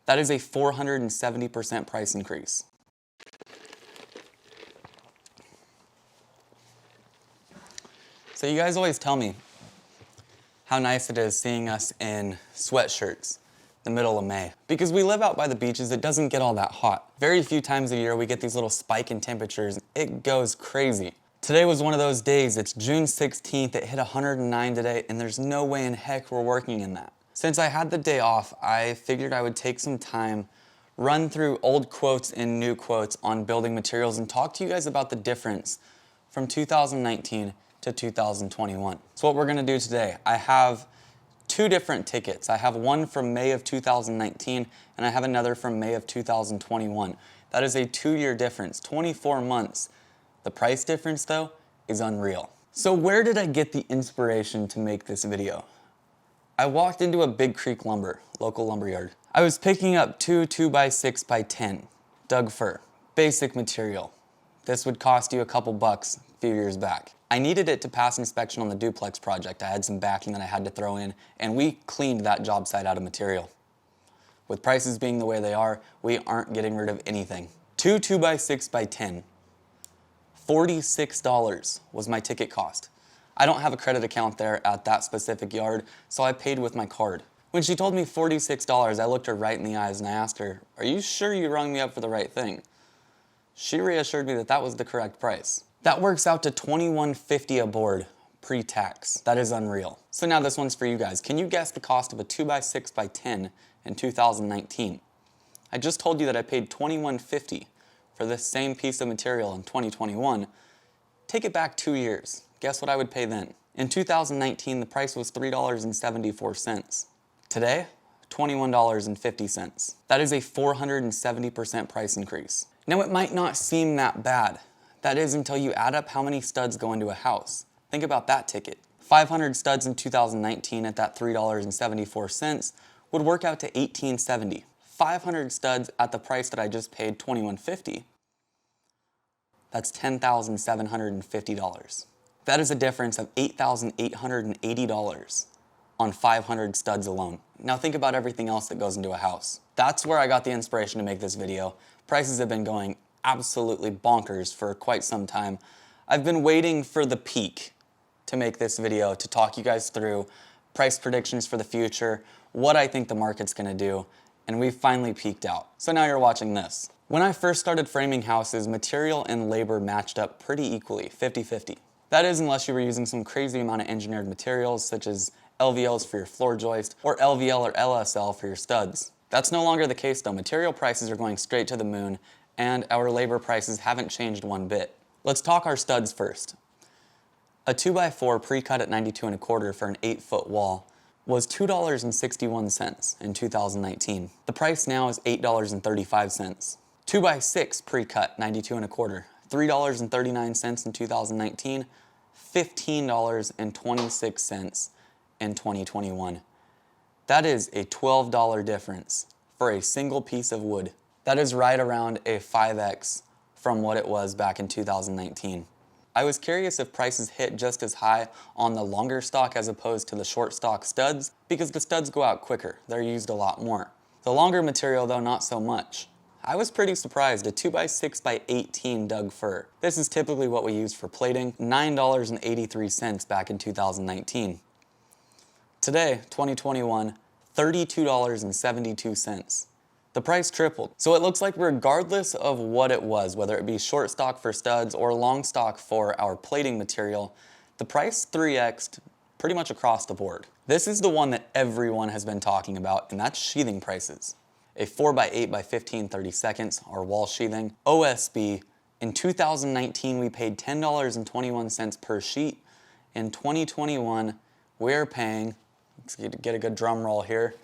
That is a 470% price increase. So you guys always tell me how nice it is seeing us in sweatshirts the middle of May. Because we live out by the beaches, it doesn't get all that hot. Very few times a year we get these little spike in temperatures. It goes crazy. Today was one of those days. It's June 16th, it hit 109 today, and there's no way in heck we're working in that. Since I had the day off, I figured I would take some time, run through old quotes and new quotes on building materials and talk to you guys about the difference from 2019 to 2021. So what we're gonna do today, I have two different tickets. I have one from May of 2019 and I have another from May of 2021. That is a 2-year difference, 24 months. The price difference though is unreal. So where did I get the inspiration to make this video? I walked into a Big Creek Lumber, local lumberyard. I was picking up two 2x6x10 Doug fir, basic material. This would cost you a couple bucks a few years back. I needed it to pass inspection on the duplex project. I had some backing that I had to throw in, and we cleaned that job site out of material. With prices being the way they are, we aren't getting rid of anything. Two 2x6x10, $46 was my ticket cost. I don't have a credit account there at that specific yard, so I paid with my card. When she told me $46, I looked her right in the eyes and I asked her, "Are you sure you rung me up for the right thing?" She reassured me that that was the correct price. That works out to $21.50 a board, pre-tax. That is unreal. So now this one's for you guys. Can you guess the cost of a 2x6x10 in 2019? I just told you that I paid $21.50 for this same piece of material in 2021. Take it back 2 years. Guess what I would pay then? In 2019, the price was $3.74. Today, $21.50. That is a 470% price increase. Now it might not seem that bad. That is until you add up how many studs go into a house. Think about that ticket. 500 studs in 2019 at that $3.74 would work out to $18.70. 500 studs at the price that I just paid, $21.50, that's $10,750. That is a difference of $8,880 on 500 studs alone. Now think about everything else that goes into a house. That's where I got the inspiration to make this video. Prices have been going absolutely bonkers for quite some time. I've been waiting for the peak to make this video to talk you guys through price predictions for the future, what I think the market's gonna do, and we've finally peaked out. So now you're watching this. When I first started framing houses, material and labor matched up pretty equally, 50-50. That is unless you were using some crazy amount of engineered materials such as LVLs for your floor joist or LVL or LSL for your studs. That's no longer the case though. Material prices are going straight to the moon and our labor prices haven't changed one bit. Let's talk our studs first. A 2x4 pre-cut at 92 1/4 for an 8-foot wall was $2.61 in 2019. The price now is $8.35. 2x6 pre-cut 92 1/4, $3.39 in 2019, $15.26 in 2021. That is a $12 difference for a single piece of wood. That is right around a 5x from what it was back in 2019. I was curious if prices hit just as high on the longer stock as opposed to the short stock studs, because the studs go out quicker. They're used a lot more. The longer material though, not so much. I was pretty surprised. A 2x6x18 Doug fir. This is typically what we use for plating, $9.83 back in 2019. Today, 2021, $32.72. The price tripled. So it looks like regardless of what it was, whether it be short stock for studs or long stock for our plating material, the price 3x'd pretty much across the board. This is the one that everyone has been talking about, and that's sheathing prices. A 4x8x15 30-seconds, our wall sheathing. OSB, in 2019 we paid $10.21 per sheet. In 2021, we're paying, let's get a good drum roll here.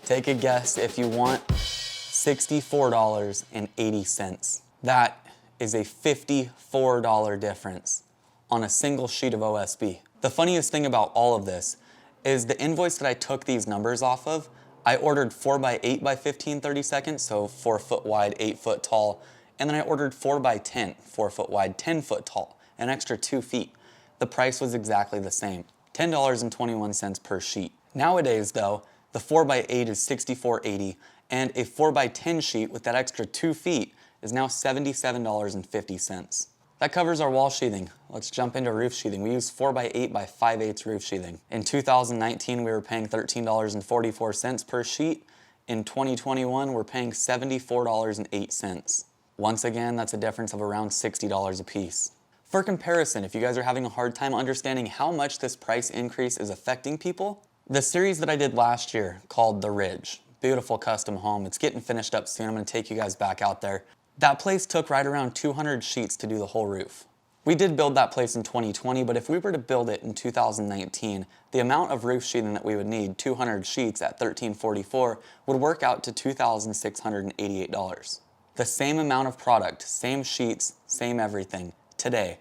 Take a guess if you want. $64.80. That is a $54 difference on a single sheet of OSB. The funniest thing about all of this is the invoice that I took these numbers off of, I ordered 4x8x15 30-seconds, so 4 foot wide, 8 foot tall, and then I ordered 4x10, 4 foot wide, 10 foot tall, an extra 2 feet. The price was exactly the same, $10.21 per sheet. Nowadays though, the 4x8 is $64.80 And a 4x10 sheet with that extra 2 feet is now $77.50. That covers our wall sheathing. Let's jump into roof sheathing. We use 4x8 by 5/8 roof sheathing. In 2019, we were paying $13.44 per sheet. In 2021, we're paying $74.08. Once again, that's a difference of around $60 a piece. For comparison, if you guys are having a hard time understanding how much this price increase is affecting people, the series that I did last year called The Ridge, beautiful custom home, it's getting finished up soon. I'm gonna take you guys back out there. That place took right around 200 sheets to do the whole roof. We did build that place in 2020, but if we were to build it in 2019, the amount of roof sheeting that we would need, 200 sheets at $13.44, would work out to $2,688. The same amount of product, same sheets, same everything, today,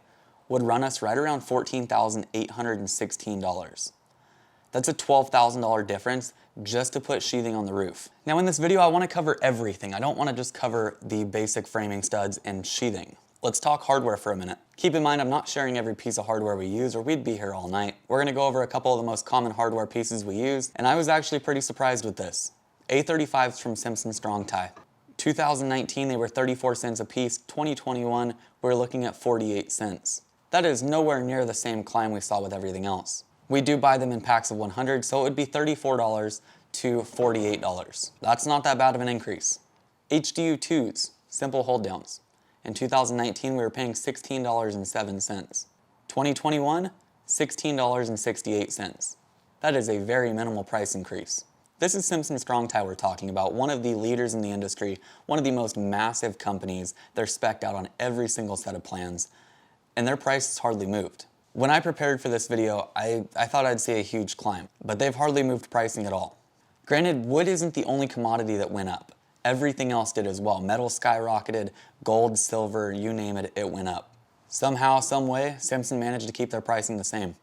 would run us right around $14,816. That's a $12,000 difference just to put sheathing on the roof. Now in this video, I want to cover everything. I don't want to just cover the basic framing studs and sheathing. Let's talk hardware for a minute. Keep in mind, I'm not sharing every piece of hardware we use or we'd be here all night. We're going to go over a couple of the most common hardware pieces we use, and I was actually pretty surprised with this. A35s from Simpson Strong-Tie. 2019, they were 34 cents a piece. 2021, we're looking at 48 cents. That is nowhere near the same climb we saw with everything else. We do buy them in packs of 100, so it would be $34 to $48. That's not that bad of an increase. HDU2s, simple hold downs. In 2019, we were paying $16.07. 2021, $16.68. That is a very minimal price increase. This is Simpson Strong-Tie we're talking about, one of the leaders in the industry, one of the most massive companies. They're spec'd out on every single set of plans, and their price has hardly moved. When I prepared for this video, I thought I'd see a huge climb, but they've hardly moved pricing at all. Granted, wood isn't the only commodity that went up. Everything else did as well. Metal skyrocketed, gold, silver, you name it, it went up. Somehow, some way, Simpson managed to keep their pricing the same.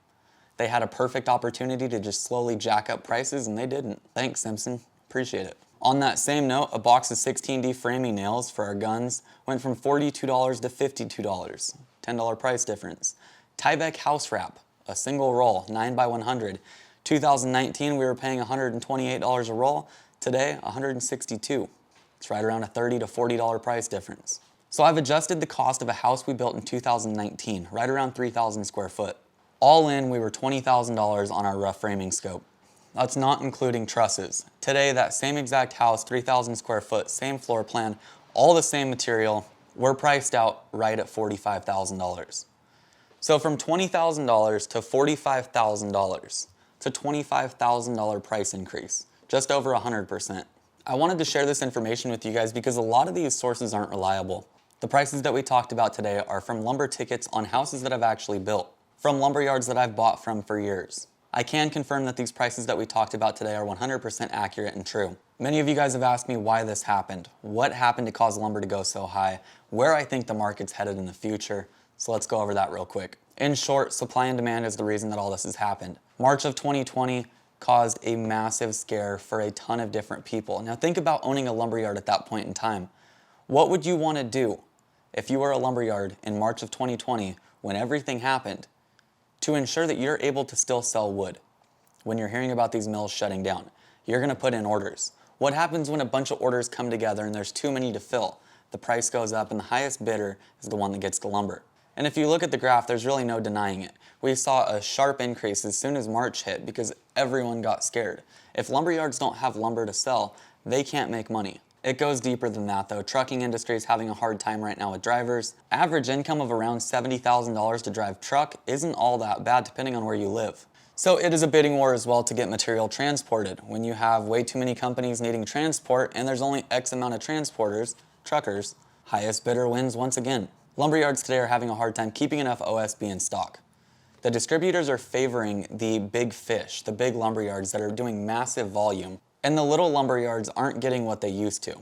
They had a perfect opportunity to just slowly jack up prices, and they didn't. Thanks, Simpson. Appreciate it. On that same note, a box of 16D framing nails for our guns went from $42 to $52. $10 price difference. Tyvek house wrap, a single roll, 9x100. 2019, we were paying $128 a roll. Today, $162. It's right around a $30 to $40 price difference. So I've adjusted the cost of a house we built in 2019, right around 3,000 square foot. All in, we were $20,000 on our rough framing scope. That's not including trusses. Today, that same exact house, 3,000 square foot, same floor plan, all the same material, we're priced out right at $45,000. So from $20,000 to $45,000, it's a $25,000 price increase, just over 100%. I wanted to share this information with you guys because a lot of these sources aren't reliable. The prices that we talked about today are from lumber tickets on houses that I've actually built, from lumber yards that I've bought from for years. I can confirm that these prices that we talked about today are 100% accurate and true. Many of you guys have asked me why this happened, what happened to cause lumber to go so high, where I think the market's headed in the future. So let's go over that real quick. In short, supply and demand is the reason that all this has happened. March of 2020 caused a massive scare for a ton of different people. Now think about owning a lumberyard at that point in time. What would you want to do if you were a lumberyard in March of 2020 when everything happened to ensure that you're able to still sell wood? When you're hearing about these mills shutting down, you're going to put in orders. What happens when a bunch of orders come together and there's too many to fill? The price goes up and the highest bidder is the one that gets the lumber. And if you look at the graph, there's really no denying it. We saw a sharp increase as soon as March hit because everyone got scared. If lumberyards don't have lumber to sell, they can't make money. It goes deeper than that though. Trucking industry is having a hard time right now with drivers. Average income of around $70,000 to drive truck isn't all that bad depending on where you live. So it is a bidding war as well to get material transported. When you have way too many companies needing transport and there's only X amount of transporters, truckers, highest bidder wins once again. Lumberyards today are having a hard time keeping enough OSB in stock. The distributors are favoring the big fish, the big lumberyards that are doing massive volume, and the little lumberyards aren't getting what they used to.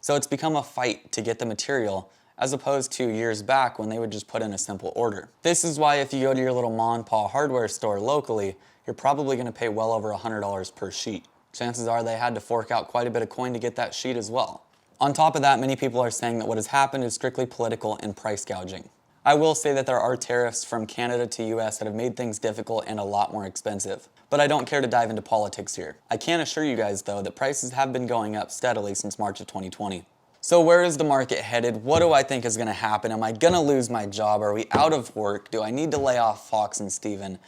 So it's become a fight to get the material as opposed to years back when they would just put in a simple order. This is why if you go to your little ma and pa hardware store locally, you're probably going to pay well over $100 per sheet. Chances are they had to fork out quite a bit of coin to get that sheet as well. On top of that, many people are saying that what has happened is strictly political and price gouging. I will say that there are tariffs from Canada to US that have made things difficult and a lot more expensive. But But I don't care to dive into politics here. I can assure you guys though that prices have been going up steadily since March of 2020. So where is the market headed? What do I think is going to happen? Am I going to lose my job? Are we out of work? Do I need to lay off Fox and Steven?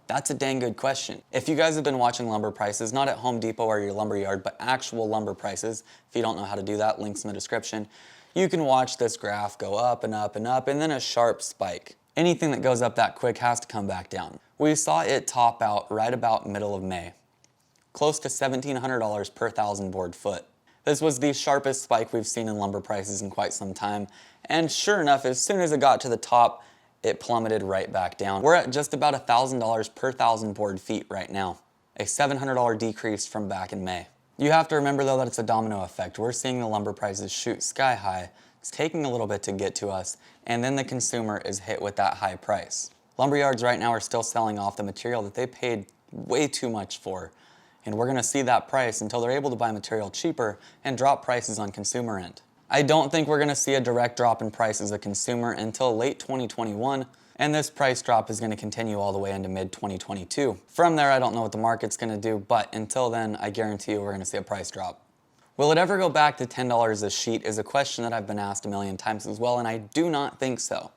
That's a dang good question. If you guys have been watching lumber prices, not at Home Depot or your lumber yard, but actual lumber prices, if you don't know how to do that, links in the description, you can watch this graph go up and up and up and then a sharp spike. Anything that goes up that quick has to come back down. We saw it top out right about middle of May, close to $1,700 per 1,000 board foot. This was the sharpest spike we've seen in lumber prices in quite some time, and sure enough, as soon as it got to the top, it plummeted right back down. We're at just about $1,000 per 1,000 board feet right now, a $700 decrease from back in May. You have to remember though that it's a domino effect. We're seeing the lumber prices shoot sky high. It's taking a little bit to get to us, and then the consumer is hit with that high price. Lumberyards right now are still selling off the material that they paid way too much for, and we're gonna see that price until they're able to buy material cheaper and drop prices on consumer end. I don't think we're gonna see a direct drop in price as a consumer until late 2021, and this price drop is gonna continue all the way into mid-2022. From there, I don't know what the market's gonna do, but until then, I guarantee you we're gonna see a price drop. Will it ever go back to $10 a sheet is a question that I've been asked a million times as well, and I do not think so.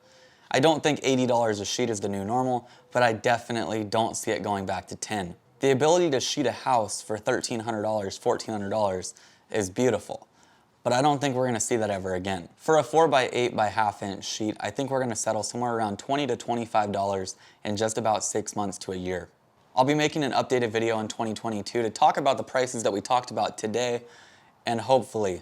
I don't think $80 a sheet is the new normal, but I definitely don't see it going back to $10. The ability to sheet a house for $1,300, $1,400 is beautiful, but I don't think we're gonna see that ever again. For a 4x8 by ½ inch sheet, I think we're gonna settle somewhere around $20 to $25 in just about 6 months to a year. I'll be making an updated video in 2022 to talk about the prices that we talked about today, and hopefully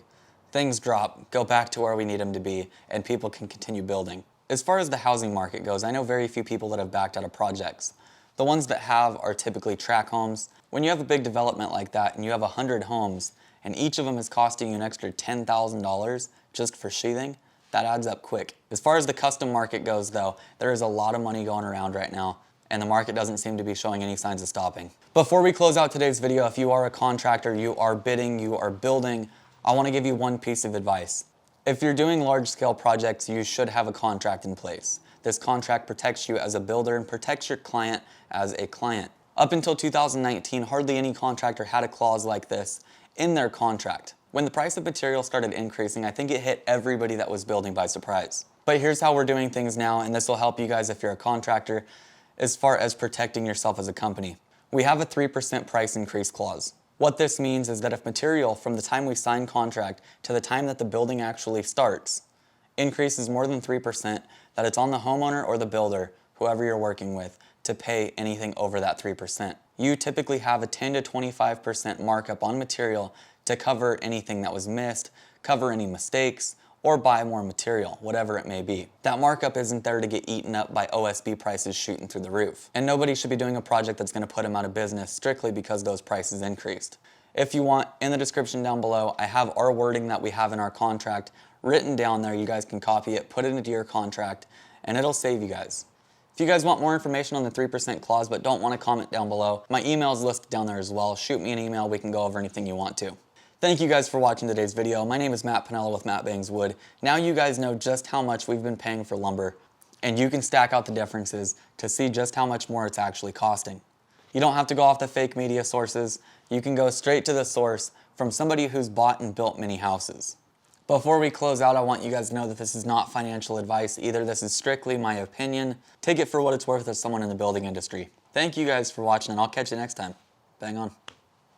things drop, go back to where we need them to be, and people can continue building. As far as the housing market goes, I know very few people that have backed out of projects. The ones that have are typically tract homes. When you have a big development like that and you have 100 homes and each of them is costing you an extra $10,000 just for sheathing, that adds up quick. As far as the custom market goes though, there is a lot of money going around right now and the market doesn't seem to be showing any signs of stopping. Before we close out today's video, if you are a contractor, you are bidding, you are building, I want to give you one piece of advice. If you're doing large-scale projects, you should have a contract in place. This contract protects you as a builder and protects your client as a client. Up until 2019, hardly any contractor had a clause like this in their contract. When the price of material started increasing, I think it hit everybody that was building by surprise. But here's how we're doing things now, and this will help you guys if you're a contractor as far as protecting yourself as a company. We have a 3% price increase clause. What this means is that if material from the time we sign contract to the time that the building actually starts increases more than 3%, that it's on the homeowner or the builder, whoever you're working with, to pay anything over that 3%. You typically have a 10 to 25% markup on material to cover anything that was missed, cover any mistakes, or buy more material, whatever it may be. That markup isn't there to get eaten up by OSB prices shooting through the roof. And nobody should be doing a project that's gonna put them out of business strictly because those prices increased. If you want, in the description down below, I have our wording that we have in our contract written down there. You guys can copy it, put it into your contract, and it'll save you guys. If you guys want more information on the 3% clause but don't want to comment down below, my email is listed down there as well. Shoot me an email, we can go over anything you want to. Thank you guys for watching today's video. My name is Matt Pinella with Matt Bangs Wood. Now you guys know just how much we've been paying for lumber, and you can stack out the differences to see just how much more it's actually costing. You don't have to go off the fake media sources. You can go straight to the source from somebody who's bought and built many houses. Before we close out, I want you guys to know that this is not financial advice either. This is strictly my opinion. Take it for what it's worth as someone in the building industry. Thank you guys for watching, and I'll catch you next time. Bang on.